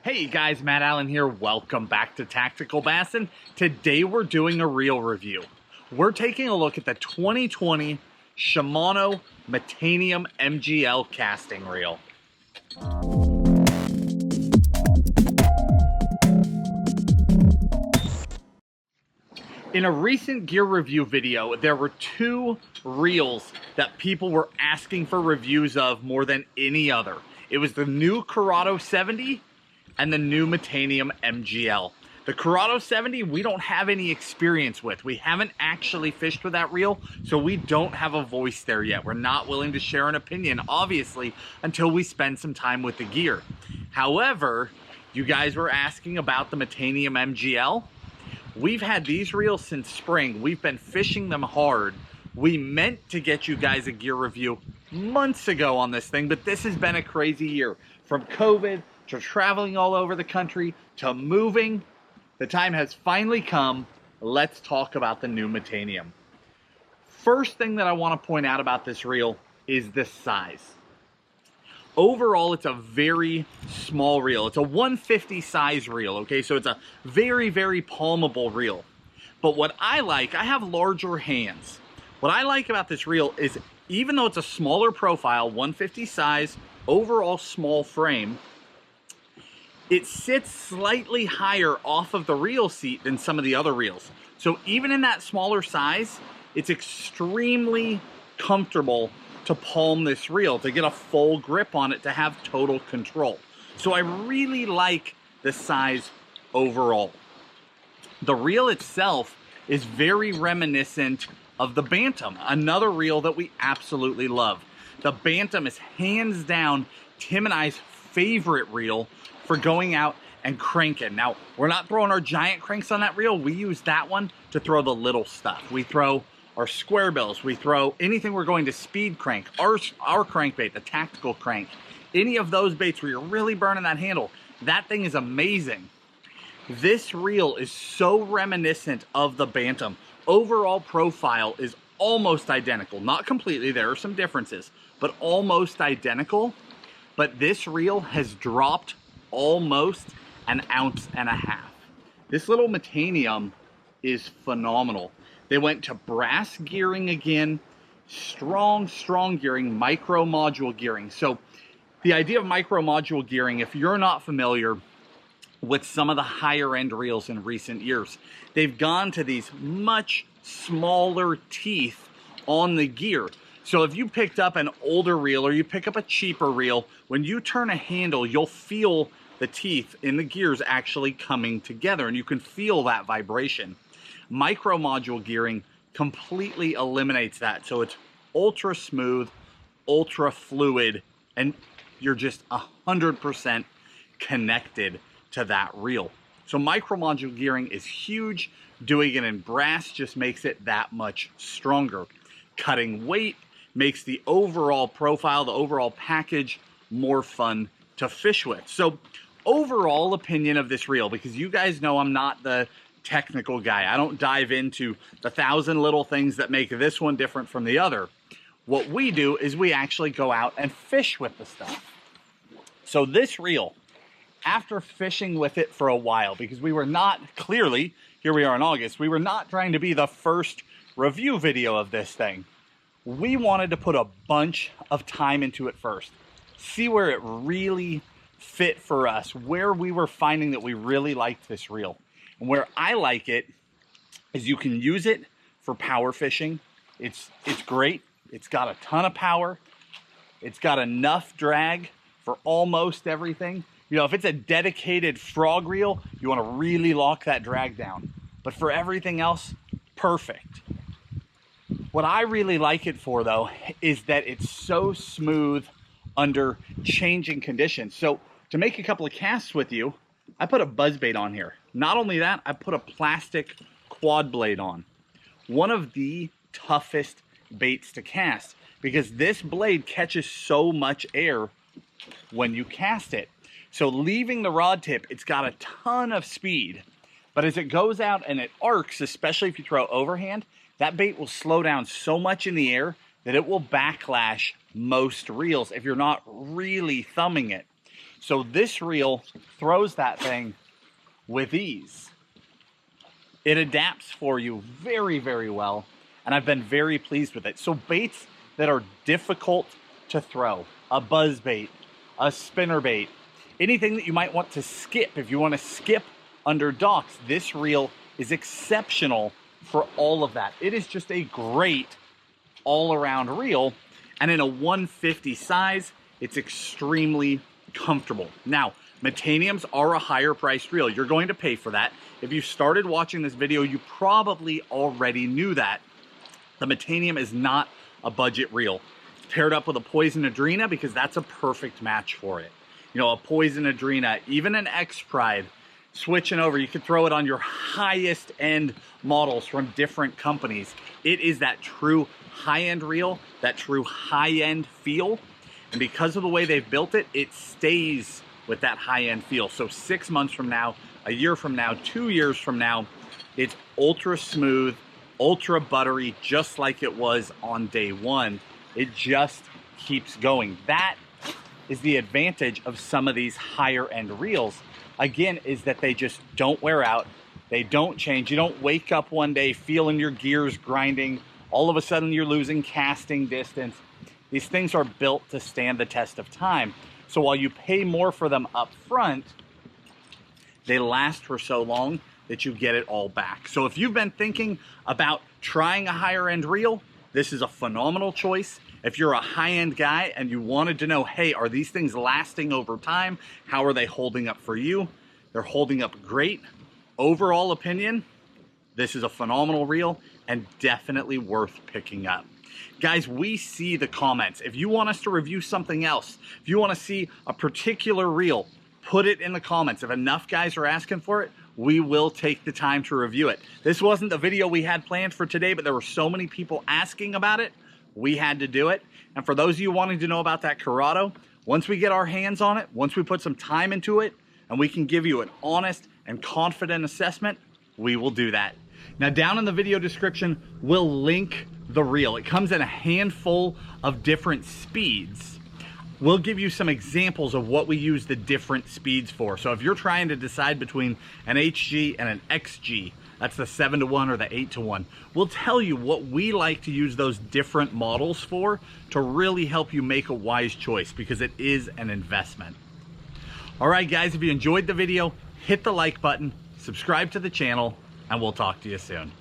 Hey guys, Matt Allen here. Welcome back to TacticalBassin. Today we're doing a reel review. We're taking a look at the 2020 Shimano Metanium MGL casting reel. In a recent gear review video, there were two reels that people were asking for reviews of more than any other. It was the new Corrado 70 and the new Metanium MGL. The Corrado 70 we don't have any experience with. We haven't actually fished with that reel, so we don't have a voice there yet. We're not willing to share an opinion, obviously, until we spend some time with the gear. However, you guys were asking about the Metanium MGL. We've had these reels since spring. We've been fishing them hard. We meant to get you guys a gear review months ago on this thing, but this has been a crazy year. From COVID to traveling all over the country to moving, the time has finally come. Let's talk about the new Metanium. First thing that I want to point out about this reel is the size. Overall, it's a very small reel. It's a 150 size reel, okay? So it's a very, very palmable reel. But what I like, I have larger hands. What I like about this reel is even though it's a smaller profile, 150 size, overall small frame, it sits slightly higher off of the reel seat than some of the other reels. So even in that smaller size, it's extremely comfortable to palm this reel, to get a full grip on it, to have total control. So I really like the size overall. The reel itself is very reminiscent of the Bantam, another reel that we absolutely love. The Bantam is hands down Tim and I's favorite reel for going out and cranking. Now, we're not throwing our giant cranks on that reel. We use that one to throw the little stuff. We throw our square bills, we throw anything we're going to speed crank, our crankbait, the tactical crank, any of those baits where you're really burning that handle. That thing is amazing. This reel is so reminiscent of the Bantam. Overall profile is almost identical, not completely, there are some differences, but almost identical. But this reel has dropped almost an ounce and a half. This little Metanium is phenomenal. They went to brass gearing again, strong gearing, micro module gearing. So the idea of micro module gearing, if you're not familiar with some of the higher end reels in recent years, they've gone to these much smaller teeth on the gear. So if you picked up an older reel or you pick up a cheaper reel, when you turn a handle, you'll feel the teeth in the gears actually coming together, and you can feel that vibration. Micro module gearing completely eliminates that. So it's ultra smooth, ultra fluid, and you're just 100% connected to that reel. So micro module gearing is huge. Doing it in brass just makes it that much stronger. Cutting weight makes the overall profile, the overall package, more fun to fish with. So overall opinion of this reel, because you guys know I'm not the technical guy. I don't dive into the 1,000 little things that make this one different from the other. What we do is we actually go out and fish with the stuff. So this reel, after fishing with it for a while, because we were not, clearly, here we are in August, we were not trying to be the first review video of this thing. We wanted to put a bunch of time into it first, see where it really fit for us, where we were finding that we really liked this reel. And where I like it is you can use it for power fishing. It's great. It's got a ton of power. It's got enough drag for almost everything. You know, if it's a dedicated frog reel, you want to really lock that drag down. But for everything else, perfect. What I really like it for, though, is that it's so smooth under changing conditions. So to make a couple of casts with you, I put a buzzbait on here. Not only that, I put a plastic quad blade on. One of the toughest baits to cast, because this blade catches so much air when you cast it. So leaving the rod tip, it's got a ton of speed, but as it goes out and it arcs, especially if you throw overhand, that bait will slow down so much in the air that it will backlash most reels if you're not really thumbing it. So this reel throws that thing with ease. It adapts for you very, very well, and I've been very pleased with it. So baits that are difficult to throw, a buzz bait, a spinnerbait, anything that you might want to skip, if you want to skip under docks, this reel is exceptional for all of that. It is just a great all-around reel, and in a 150 size, it's extremely comfortable. Now, Metaniums are a higher priced reel. You're going to pay for that. If you started watching this video, you probably already knew that. The Metanium is not a budget reel. It's paired up with a Poison Adrena because that's a perfect match for it. You know, a Poison Adrena, even an X-Pride, switching over, you could throw it on your highest end models from different companies. It is that true high-end reel, that true high-end feel. And because of the way they've built it, it stays with that high-end feel. So 6 months from now, a year from now, 2 years from now, it's ultra smooth, ultra buttery, just like it was on day one. It just keeps going. That is the advantage of some of these higher end reels. Again, is that they just don't wear out. They don't change. You don't wake up one day feeling your gears grinding. All of a sudden you're losing casting distance. These things are built to stand the test of time. So while you pay more for them up front, they last for so long that you get it all back. So if you've been thinking about trying a higher end reel, this is a phenomenal choice. If you're a high-end guy and you wanted to know, hey, are these things lasting over time? How are they holding up for you? They're holding up great. Overall opinion, this is a phenomenal reel and definitely worth picking up. Guys, we see the comments. If you want us to review something else, if you want to see a particular reel, put it in the comments. If enough guys are asking for it, we will take the time to review it. This wasn't the video we had planned for today, but there were so many people asking about it, we had to do it. And for those of you wanting to know about that Corrado, once we get our hands on it, once we put some time into it, and we can give you an honest and confident assessment, we will do that. Now down in the video description, we'll link the reel. It comes in a handful of different speeds. We'll give you some examples of what we use the different speeds for. So if you're trying to decide between an HG and an XG, that's the 7-to-1 or the 8-to-1, we'll tell you what we like to use those different models for to really help you make a wise choice, because it is an investment. All right, guys, if you enjoyed the video, hit the like button, subscribe to the channel, and we'll talk to you soon.